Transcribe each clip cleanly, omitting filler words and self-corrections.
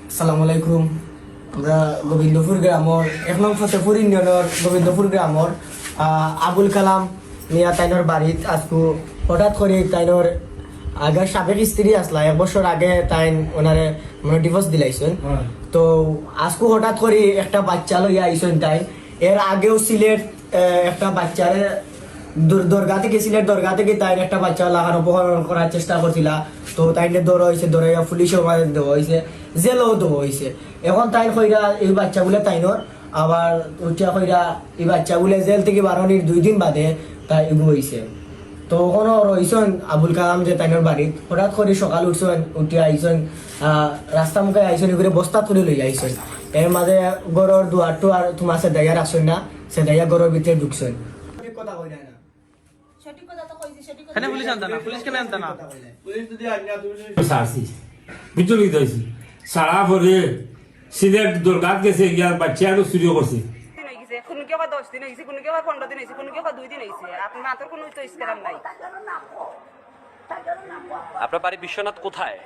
আসসালামু আলাইকুম। আমরা গোবিন্দপুর গ্রামর 1 নং ফতেপুর ইউনিয়নের গোবিন্দপুর গ্রামর আবুল কালাম মিয়া তাইনর বাড়িত আজকু হঠাৎ করে তাইনর আগের সাবেক স্ত্রী আসলা 1 বছর আগে তাইন ওনারে মানে ডিভোর্স দিলাইছেন। তো আজকু হঠাৎ করে একটা বাচ্চা লইয়া আইছেন। তাই এর আগেও সিলেট একটা বাচ্চারে দরগা থেকে সিলেট দরগা থেকে তাই একটা বাচ্চা লাগানো অপহরণ করার চেষ্টা করছিল। তো তাইনে দৌড় হয়েছে, দৌড়াইয়া পুলিশও দেওয়া হয়েছে, জেলও দেওয়া হয়েছে। এখন তাই কইরা এই বাচ্চাগুলো তাইনর আবার উঠিয়া কইরা এই বাচ্চাগুলো জেল থেকে বারোনির 2 দিন বাদে তাই এগু হয়েছে। তো ওখানে রয়েছেন আবুল কালাম যে তাইনর বাড়িত হঠাৎ করে সকাল উঠছেন, উঠিয়া আইছেন রাস্তা মুখে আইছেন, এগুলো বস্তা তুলে লই আইছেন। এর মাঝে গরুর দুয়ারটো আর তোমার সে দাইয়া রাখছেন না, সে দাইয়া গরুর ভিতরে ঢুকছেন। কথা কই না সঠিক কথা তো কইছি, সঠিক কথা পুলিশ আনতা না, পুলিশ কেন আনতা না? পুলিশ যদি আজ্ঞা তুমি সারছি বিচলিত হইছি। সারা পরে সিলেট দরগাত গেছে, গিয়ার বাচ্চা আরো চুরি করছে। কোনো কেউ 10 দিন হয়েছে, কোনো কেউ 15 দিন হয়েছে, কোনো কেউ 2 দিন হয়েছে। আপনার মাত্র কোনো তো ইসলাম নাই। আপনার বাড়ি বিশ্বনাথ কোথায়?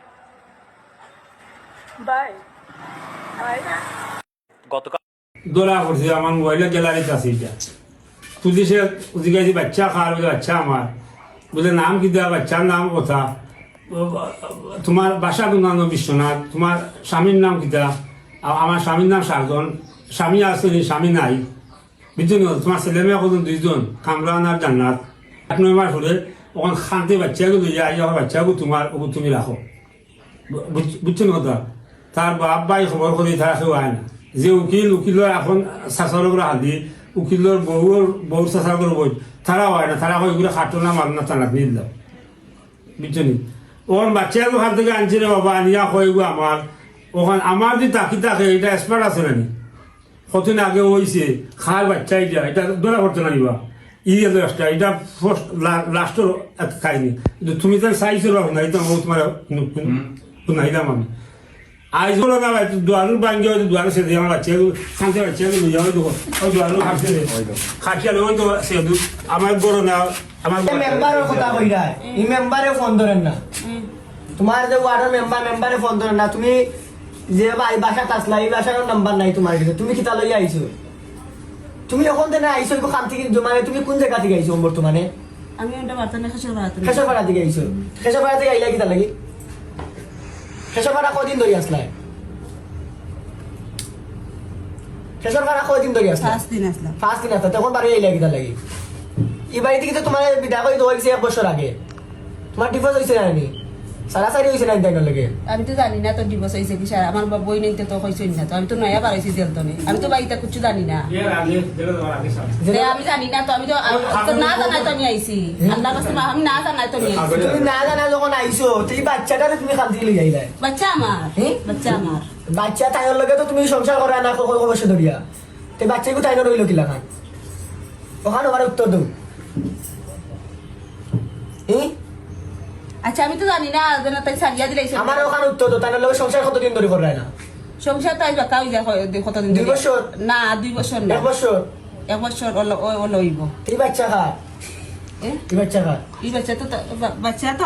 ভাই ভাই গতকাল দোলা করছে আমার মোবাইলের গ্যালারিতে আছে। এটা পুলিশে জিজ্ঞাসা বাচ্চা খাওয়ার বলে বাচ্চা আমার বলে নাম কি দেওয়া, বাচ্চার নাম কথা, তোমার বাসা কোন বিশ্বনাথ, তোমার স্বামীর নাম কিতা? আমার স্বামীর নাম সারজন, স্বামী আছে স্বামী নাই, বুঝছেন? তোমার ছেলে মেয়ে কত 2 জন, কামরান আর জান্নাত। 8-9 মাস হলে ওখান খান্তে বাচ্চাকে লইয়া আই, বাচ্চাকে তোমার ওকে তুমি রাখো, বুঝছেন কথা? তার বাপ ভাই খবর করে তারা কেউ আয় না। যে উকিলের এখন চাষার করে হাতি, উকিলের বউর চাষা করে বই, তারাও হয় না। তারা ওইগুলো খাটো না মার না, টানাত নিয়ে দিলাম, বুঝছেন? ওখান বাচ্চাকে হাত থেকে আনছে রে বাবা, আনিয়া কইগো আমার ওখান আমার যে তাকি থাকে এটা এক্সপার্ট আছে নানি, কতদিন আগে হয়েছে খার বাচ্চা এটা ধরা করতে না নিবা একটা, এটা ফার্স্ট লাস্টর খাইনি। কিন্তু তুমি তো চাইছো না, এটা তোমার শুনাইলাম আমি আজ বলো না ভাই, দুয়ারুর ভাঙ্গি হয়তো দুয়ারে সে দিয়ে আমার বাচ্চা খানতে বাচ্চা লইয়া হয়তো ওই দুয়ারু খাটছে খাটিয়ালে হয়তো সে আমার বড় না আমার মেম্বারের কথা কইরা এই মেম্বারে ফোন ধরেন না, তোমার যে ওয়ার্ডের মেম্বারে ফোন ধরেন না। তুমি যে বাসা আসলা এই বাসার নাম্বার নাই তোমার কাছে, তুমি কিতা লইয়া আইছো? তুমি এখন থেকে আইছো খান থেকে, মানে তুমি কোন জায়গা থেকে আইছো বর্তমানে? আমি ওটা বার্তানে খেসাপাড়া থেকে আইছো। খেসাপাড়া থেকে আইলা কিতা লাগি? খেসাপাড়া কদিন ধরে আসলা? খেসাপাড়া কদিন ধরে আসলা? 5 দিন আসলাম। 5 দিন আসলা, তখন বাড়ি আইলা কিতা লাগি? এই বাড়ি থেকে তো তোমার বিদায় করে দেওয়া হয়েছে 1 বছর আগে। তোমার ডিভোর্স হয়েছে না নি? সারাসারি হয়েছে না তাই লাগে? আমি তো জানি না তো ডিভোর্স হয়েছে কি, আমার বই নিতে তো হয়েছে না। তো আমি তো নয়া বাড়াইছি জেল তো নেই, আমি তো বাড়িতে কিছু জানি না। আমি জানি না তো, আমি তো না জানাই তো আমি আইছি। আল্লাহ কাছে আমি না জানাই তো আমি আইছি। তুমি না জানা যখন আইছো তুই বাচ্চাটা তুমি খান থেকে লই আইলা? বাচ্চা আমার, বাচ্চা আমার। বাচ্চা তাইর লগে তো তুমি সংসার করা না কয় বছর ধরিয়া, তো বাচ্চাকে তাইন রইল কিলা খান? ওখানে আমার উত্তর দেব। আচ্ছা আমি তো জানি না, তাই সারিয়া দিলাইছে। আমার ওখানে উত্তর দাও, তাইন লগে সংসার কতদিন ধরে করা না? সংসার তাই বাতা হই যায় কতদিন? 2 বছর না, 2 বছর না, 1 বছর। 1 বছর ও লইব। এই বাচ্চা খা, এই বাচ্চা খা, এই বাচ্চা তো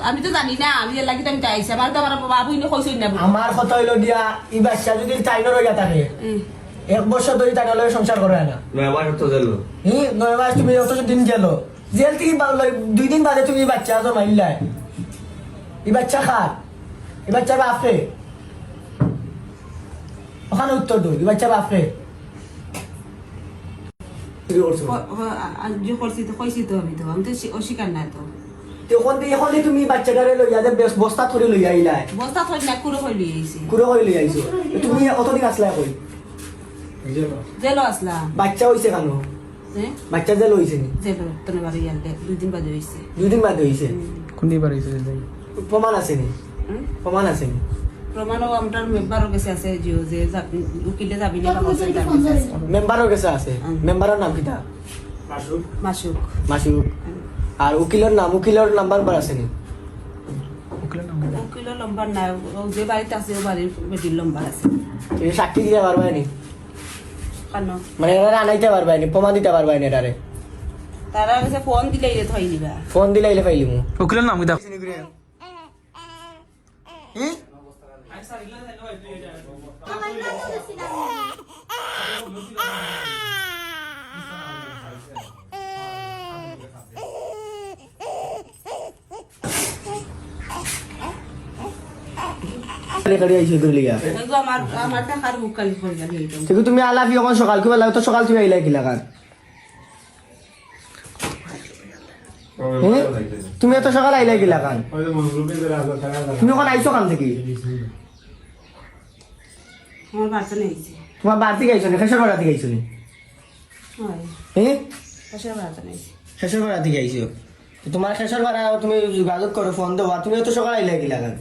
আমি তো জানি না। আমি লাগি তো আমি চাইছি, আমার তো আমার বাবু ইনে কইছই না। আমার কথা হইলো দিয়া এই বাচ্চা যদি তাইন রইয়া থাকে 1 বছর ধরে তাইন লগে সংসার করা না, 9 মাস তো গেল। 9 মাস তুমি অত দিন গেল জেল থেকে 2 দিন বাদে তুমি বাচ্চা জমাইলাই। এই বাচ্চা খা, এই বাচ্চা বাপরে ওখানে উত্তর দো, এই বাচ্চা বাপরে আমি তো অস্বীকার নাই তো। এখন তুমি বাচ্চাটারে লইয়া যে বস্তা ধরে লইয়া আইলাই? বস্তা থই না, কুড়ো হই লই আইছি। কুড়ো হয়ে লইয়া আইছো? তুমি অতদিন আসলা কই? জেলো আসলাম। বাচ্চা হইছে কেন? বাচ্চা জেল হইছে নি? জেলো তোর বাড়ি গেলে 2 দিন বাদে হইছে। 2 দিন বাদে হইছে? কোন দিন বার হইছে? প্রমাণ আছে নি? প্রমাণ আছে নি? প্রমাণও আমার মেম্বারও কাছে আছে, যে উকিলে যাবি না মেম্বারের কাছে আছে। মেম্বারের নাম কিটা? মাসুক। মাসুক। আর উকিলের নাম, উকিলের নাম্বার বার আছে নি? উকিলের নম্বর নাই, যে বাড়িতে আছে ও বাড়ির বেটির নম্বর আছে। সাক্ষী দিতে পারবে নি? কেন? মানে এরা আনাইতে পারবে নি, প্রমাণ দিতে পারবে নি এটারে? তারা কাছে ফোন দিলে এটা থই দিবা ফোন দিলে আইলে পাইলি মু উকিলের নাম কি দাও রেকর্ড আইছে তুই লিয়া দেখো আমার টাকার বুক খালি করে গেল এইটা ঠিক তুমি আলাফি এখন সকাল কি বেলা তো সকাল তুমি আইলা কি লাগান তুমি এত সকাল আইলা কি লাগান তুমি এখন আইছো কাম থেকে আমার বাচ্চা নেই তোমার বাড়তি গাইছো নি খেসার বাড়াতে গাইছো নি হয় হ্যাঁ পাশে বাচ্চা নেই খেসার বাড়াতে গাইছো তোমার খেসার বাড়া তুমি যোগাযোগ করো ফোন দেওয়া তুমি এত সকাল আইলা কি লাগান